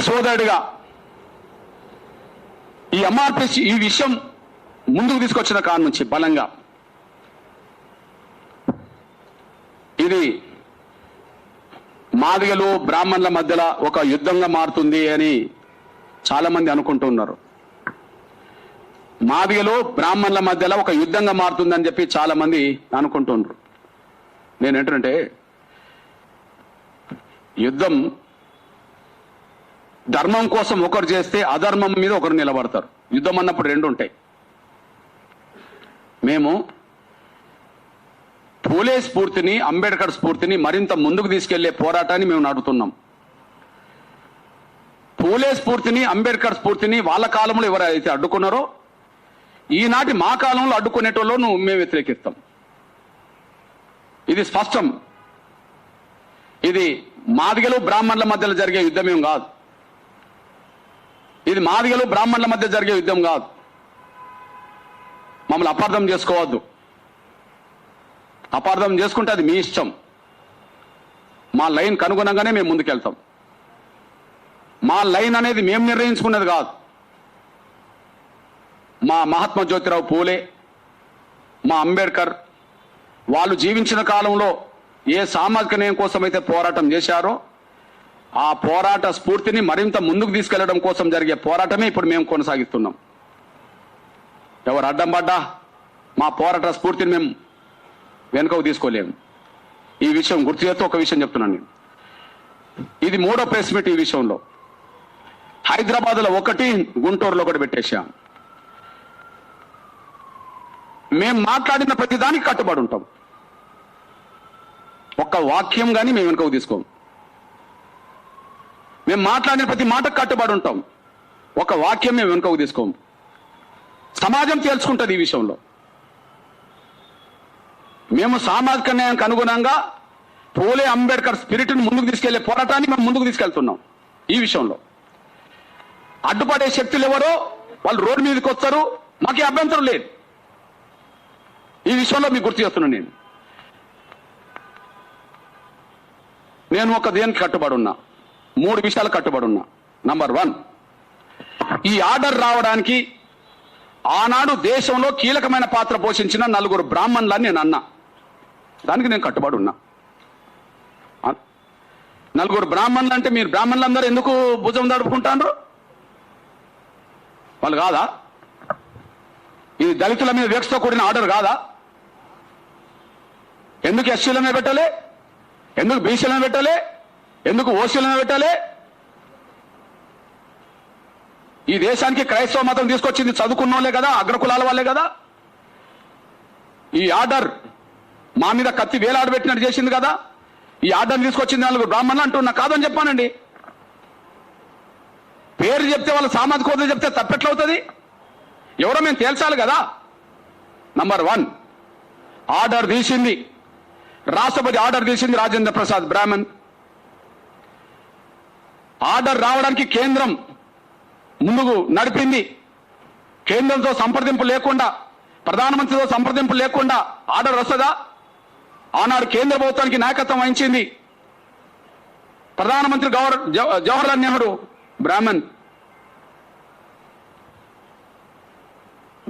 సోదరుడిగా ఈ ఎంఆర్పిఎస్ ఈ విషయం ముందుకు తీసుకొచ్చిన కారణం నుంచి బలంగా ఇది మాదిగలు బ్రాహ్మణుల మధ్యలో ఒక యుద్ధంగా మారుతుంది అని చాలా మంది అనుకుంటున్నారు. మాదిగలు బ్రాహ్మణుల మధ్యలో ఒక యుద్ధంగా మారుతుందని చెప్పి చాలా మంది అనుకుంటున్నారు. నేను ఏంటంటే యుద్ధం ధర్మం కోసం ఒకరు చేస్తే అధర్మం మీద ఒకరు నిలబడతారు. యుద్ధం అన్నప్పుడు రెండు ఉంటాయి. మేము పూలే స్ఫూర్తిని అంబేద్కర్ స్ఫూర్తిని మరింత ముందుకు తీసుకెళ్లే పోరాటాన్ని మేము నడుపుతున్నాం. పూలే స్ఫూర్తిని అంబేద్కర్ స్ఫూర్తిని వాళ్ళ కాలంలో ఎవరైతే అడ్డుకున్నారో ఈనాటి మా కాలంలో అడ్డుకునేటోళ్ళను మేము వ్యతిరేకిస్తాం. ఇది స్పష్టం. ఇది మాదిగలు బ్రాహ్మణుల మధ్యలో జరిగే యుద్ధమేం కాదు. ఇది మాదిగలు బ్రాహ్మణుల మధ్య జరిగే యుద్ధం కాదు. మమ్మల్ని అపార్థం చేసుకోవద్దు. అపార్థం చేసుకుంటే అది మీ ఇష్టం. మా లైన్ కనుగుణంగానే మేము ముందుకెళ్తాం. మా లైన్ అనేది మేము నిర్ణయించుకున్నది కాదు. మా మహాత్మా జ్యోతిరావు పూలే, మా అంబేద్కర్ వాళ్ళు జీవించిన కాలంలో ఏ సామాజిక న్యాయం కోసం అయితే పోరాటం చేశారో ఆ పోరాట స్ఫూర్తిని మరింత ముందుకు తీసుకెళ్లడం కోసం జరిగే పోరాటమే ఇప్పుడు మేము కొనసాగిస్తున్నాం. ఎవరు అడ్డం పడ్డా మా పోరాట స్ఫూర్తిని మేము వెనుకకు తీసుకోలేము. ఈ విషయం గుర్తు చేస్తూ ఒక విషయం చెప్తున్నాను నేను. ఇది 3వ ప్రెస్ మీట్. ఈ విషయంలో హైదరాబాద్లో ఒకటి, గుంటూరులో ఒకటి పెట్టేశాం. మేము మాట్లాడిన ప్రతిదానికి కట్టుబడి ఉంటాం. ఒక్క వాక్యం కానీ మేము వెనుకకు తీసుకోం. మేము మాట్లాడిన ప్రతి మాటకు కట్టుబడి ఉంటాం. ఒక వాక్యం మేము వెనుకకు తీసుకోం. సమాజం తేల్చుకుంటుంది ఈ విషయంలో. మేము సామాజిక న్యాయానికి అనుగుణంగా పూలే అంబేద్కర్ స్పిరిట్ని ముందుకు తీసుకెళ్లే పోరాటాన్ని మేము ముందుకు తీసుకెళ్తున్నాం. ఈ విషయంలో అడ్డుపడే శక్తులు ఎవరో వాళ్ళు రోడ్డు మీదకి వస్తారు. మాకే అభ్యంతరం లేదు. ఈ విషయంలో మీకు గుర్తు చేస్తున్నాను. నేను ఒక దేనికి కట్టుబడి ఉన్నా, 3 విషయాలు కట్టుబడి ఉన్నా. నంబర్ 1, ఈ ఆర్డర్ రావడానికి ఆనాడు దేశంలో కీలకమైన పాత్ర పోషించిన 4 బ్రాహ్మణులని నేను అన్నా. దానికి నేను కట్టుబడి ఉన్నా. 4 బ్రాహ్మణులు అంటే మీరు బ్రాహ్మణులందరూ ఎందుకు భుజం దడుపుకుంటారు? వాళ్ళు కాదా? ఇది దళితుల మీద వివక్షతో కూడిన ఆర్డర్ కాదా? ఎందుకు ఎస్సీల మీద పెట్టాలి? ఎందుకు బీసీల మీద పెట్టాలి? ఎందుకు ఓసీల మీద పెట్టాలి? ఈ దేశానికి క్రైస్తవ మతం తీసుకొచ్చింది చదువుకున్న వాళ్ళే కదా, అగ్రకులాల వాళ్ళే కదా. ఈ ఆర్డర్ మా మీద కత్తి వేలాడబెట్టినట్టు చేసింది కదా. ఈ ఆర్డర్ తీసుకొచ్చింది 4 బ్రాహ్మణులు అంటున్నా. కాదని చెప్పానండి. పేరు చెప్తే వాళ్ళ సామాజిక హోదా చెప్తే తప్పెట్లవుతుంది? ఎవరో మేము తేల్చాలి కదా. నంబర్ 1, ఆర్డర్ తీసింది రాష్ట్రపతి. ఆర్డర్ తీసింది రాజేంద్ర ప్రసాద్ బ్రాహ్మణ్. ఆర్డర్ రావడానికి కేంద్రం ముందుకు నడిపింది. కేంద్రంతో సంప్రదింపు లేకుండా, ప్రధానమంత్రితో సంప్రదింపు లేకుండా ఆర్డర్ వస్తుందా? ఆనాడు కేంద్ర ప్రభుత్వానికి నాయకత్వం వహించింది ప్రధానమంత్రి జవహర్లాల్ నెహ్రూ బ్రాహ్మణ్.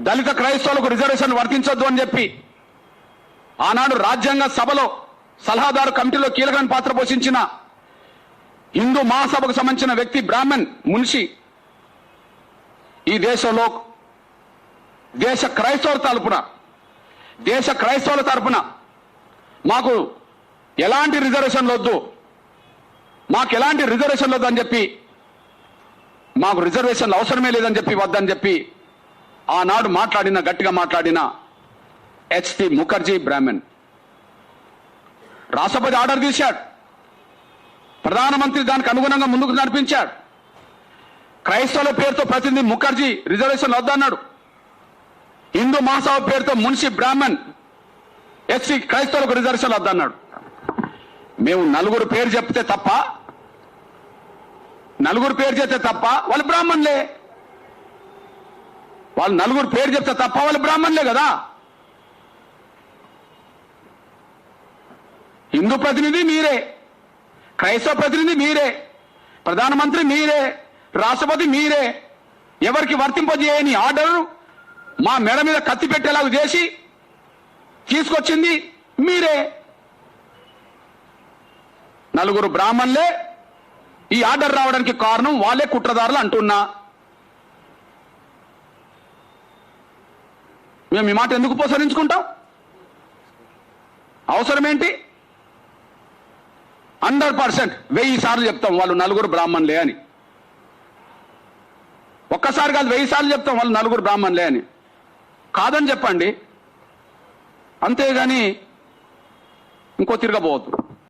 దళిత క్రైస్తవులకు రిజర్వేషన్ వర్తించొద్దు అని చెప్పి ఆనాడు రాజ్యాంగ సభలో సలహాదారు కమిటీలో కీలకమైన పాత్ర పోషించిన హిందూ మహాసభకు సంబంధించిన వ్యక్తి బ్రాహ్మణ్ మున్షి. ఈ దేశంలో దేశ క్రైస్తవుల తరపున మాకు ఎలాంటి రిజర్వేషన్లు వద్దు, అని చెప్పి, మాకు రిజర్వేషన్లు అవసరమే లేదని చెప్పి, వద్దని చెప్పి ఆనాడు గట్టిగా మాట్లాడిన హెచ్టి ముఖర్జీ బ్రాహ్మణ్. రాష్ట్రపతి ఆర్డర్ తీశాడు. ప్రధానమంత్రి దానికి అనుగుణంగా ముందుకు నడిపించాడు. క్రైస్తవుల పేరుతో ప్రతినిధి ముఖర్జీ రిజర్వేషన్ వద్దన్నాడు. హిందూ మహాసభ పేరుతో మున్షి బ్రాహ్మణ్ ఎస్సీ క్రైస్తవులకు రిజర్వేషన్ వద్దన్నాడు. మేము 4 పేరు చెప్తే తప్ప, వాళ్ళు బ్రాహ్మణులే. వాళ్ళు 4 పేరు చెప్తే తప్ప వాళ్ళు బ్రాహ్మణులే కదా. హిందూ ప్రతినిధి మీరే, క్రైస్తవ ప్రతినిధి మీరే, ప్రధానమంత్రి మీరే, రాష్ట్రపతి మీరే. ఎవరికి వర్తింపజేయని ఆర్డర్ మా మెడ మీద కత్తి పెట్టేలాగా చేసి తీసుకొచ్చింది మీరే. నలుగురు బ్రాహ్మణులే ఈ ఆర్డర్ రావడానికి కారణం, వాళ్ళే కుట్రదారులు అంటున్నా. మేము ఈ మాట ఎందుకు ఉపసరించుకుంటాం? అవసరమేంటి? 100% 1000 సార్లు చెప్తాం వాళ్ళు నలుగురు బ్రాహ్మణులే అని. ఒక్కసారి కాదు 1000 సార్లు చెప్తాం వాళ్ళు నలుగురు బ్రాహ్మణులే అని. కాదని చెప్పండి, అంతేగాని ఇంకో తిరగబోవద్దు.